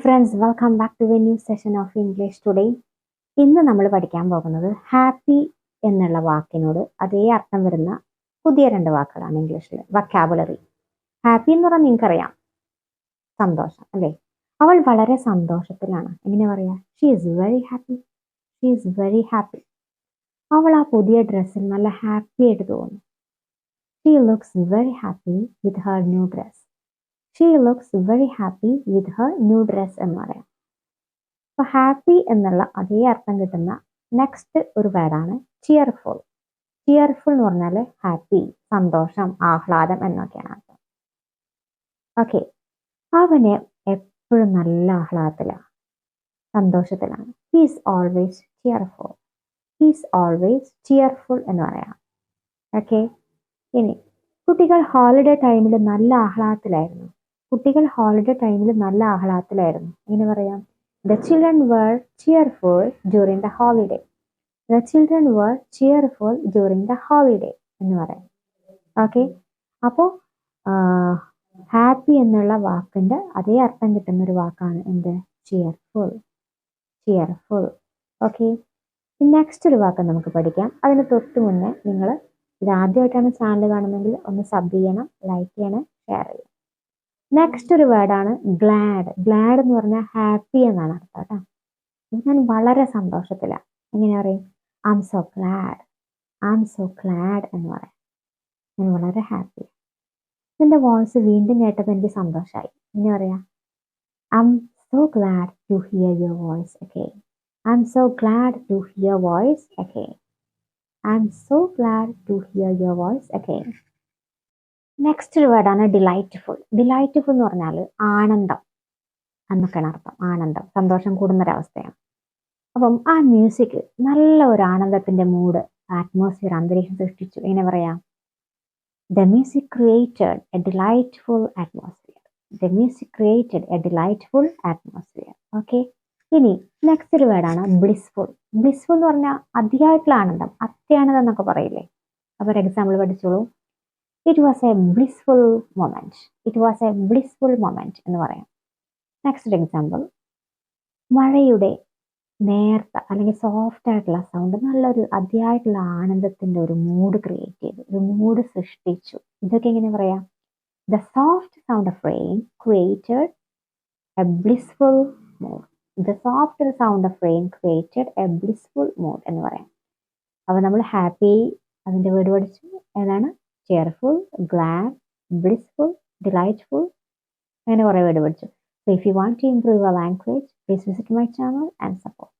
friends, welcome back to a new session of English today. ഇന്ന് നമ്മൾ പഠിക്കാൻ പോകുന്നത് ഹാപ്പി എന്നുള്ള വാക്കിനോട് അതേ അർത്ഥം വരുന്ന പുതിയ രണ്ട് വാക്കുകളാണ് ഇംഗ്ലീഷിൽ. വൊക്കാബുലറി. ഹാപ്പി എന്ന് പറഞ്ഞാൽ നിങ്ങൾക്കറിയാം, സന്തോഷം അല്ലേ? അവൾ വളരെ സന്തോഷത്തിലാണ്. എങ്ങനെ പറയാ? She is very happy. She is very happy. അവൾ ആ പുതിയ ഡ്രസ്സിൽ നല്ല ഹാപ്പി ആയിട്ട് തോന്നുന്നു. She looks very happy with Har new dress. She looks very happy with Har new dress എന്ന് പറയാം. അപ്പൊ ഹാപ്പി എന്നുള്ള അതേ അർത്ഥം കിട്ടുന്ന നെക്സ്റ്റ് ഒരു വേർഡാണ് ചിയർഫുൾ. ചിയർഫുൾ എന്ന് പറഞ്ഞാൽ ഹാപ്പി, സന്തോഷം, ആഹ്ലാദം എന്നൊക്കെയാണ് അർത്ഥം. ഓക്കെ, അവന് എപ്പോഴും നല്ല ആഹ്ലാദത്തിലാണ്, സന്തോഷത്തിലാണ്. He's always cheerful. He's always cheerful എന്ന് പറയാം. ഓക്കെ, ഇനി കുട്ടികൾ ഹോളിഡേ ടൈമിൽ നല്ല ആഹ്ലാദത്തിലായിരുന്നു. കുട്ടികൾ ഹോളിഡേ ടൈമിൽ നല്ല ആഹ്ലാദത്തിലായിരുന്നു. എങ്ങനെ പറയാം? The children were cheerful during the holiday. The children were cheerful during the holiday എന്ന് പറയാം. ഓക്കെ, അപ്പോൾ ഹാപ്പി എന്നുള്ള വാക്കിൻ്റെ അതേ അർത്ഥം കിട്ടുന്ന ഒരു വാക്കാണ് എന്ത്? ചിയർഫുൾ. ചിയർഫുൾ. ഓക്കെ, നെക്സ്റ്റ് ഒരു വാക്ക് നമുക്ക് പഠിക്കാം. അതിന് തൊട്ട് മുന്നേ നിങ്ങൾ ഇത് ആദ്യമായിട്ടാണ് ചാനൽ കാണുന്നതെങ്കിൽ ഒന്ന് സബ് ചെയ്യണം, ലൈക്ക് ചെയ്യണം, ഷെയർ ചെയ്യണം. നെക്സ്റ്റ് ഒരു വേർഡാണ് ഗ്ലാഡ്. ഗ്ലാഡ് എന്ന് പറഞ്ഞാൽ ഹാപ്പി എന്നാണ് അർത്ഥം കേട്ടോ. ഞാൻ വളരെ സന്തോഷത്തിലാണ്. എങ്ങനെ പറയും? I M so GLAAD. I M so GLAAD എന്ന് പറയാം. ഞാൻ വളരെ ഹാപ്പി. എൻ്റെ വോയിസ് വീണ്ടും കേട്ടപ്പോൾ എനിക്ക് സന്തോഷമായി. എങ്ങനെ പറയാം? I'm so glad to hear your voice again. I'm so glad to hear voice again. I'm so glad to hear your voice again. Next ഒരു വേർഡാണ് ഡിലൈറ്റ്ഫുൾ. ഡിലൈറ്റ്ഫുൾ എന്ന് പറഞ്ഞാൽ ആനന്ദം എന്നൊക്കെയാണ് അർത്ഥം. ആനന്ദം, സന്തോഷം കൂടുന്നൊരവസ്ഥയാണ്. അപ്പം ആ മ്യൂസിക് നല്ല ഒരു ആനന്ദത്തിന്റെ മൂഡ്, അറ്റ്മോസ്ഫിയർ, അന്തരീക്ഷം സൃഷ്ടിച്ചു. എങ്ങനെ പറയാം? The music created A delightful atmosphere. The music created A delightful atmosphere. Okay, ഇനി നെക്സ്റ്റ് ഒരു വേർഡാണ് ബ്ലിസ്ഫുൾ. ബ്ലിസ്ഫുൾ എന്ന് പറഞ്ഞാൽ അതിയായിട്ടുള്ള ആനന്ദം, അത്യാനന്ദം എന്നൊക്കെ പറയില്ലേ? അപ്പോൾ ഒരു എക്സാമ്പിൾ പഠിച്ചോളൂ. It was a blissful moment. It was a blissful moment എന്ന് പറയാം. നെക്സ്റ്റ് എക്സാമ്പിൾ, മഴയുടെ നേർത്ത അല്ലെങ്കിൽ സോഫ്റ്റ് ആയിട്ടുള്ള സൗണ്ട് നല്ലൊരു അതിയായിട്ടുള്ള ആനന്ദത്തിന്റെ ഒരു മൂഡ് ക്രിയേറ്റ് ചെയ്തു, ഒരു മൂഡ് സൃഷ്ടിച്ചു. ഇതൊക്കെ എങ്ങനെ പറയാം? The soft sound of rain created A blissful mood. The soft sound of rain created A blissful mood എന്ന് പറയാം. അപ്പോൾ നമ്മൾ ഹാപ്പി അതിന്റെ വേർഡ് പഠിച്ചു. ഏതാണ്? cheerful, glad, blissful, delightful, അങ്ങനെ കുറേ വേർഡ് പഠിച്ചു. So if you want to improve your language, please visit my channel and support.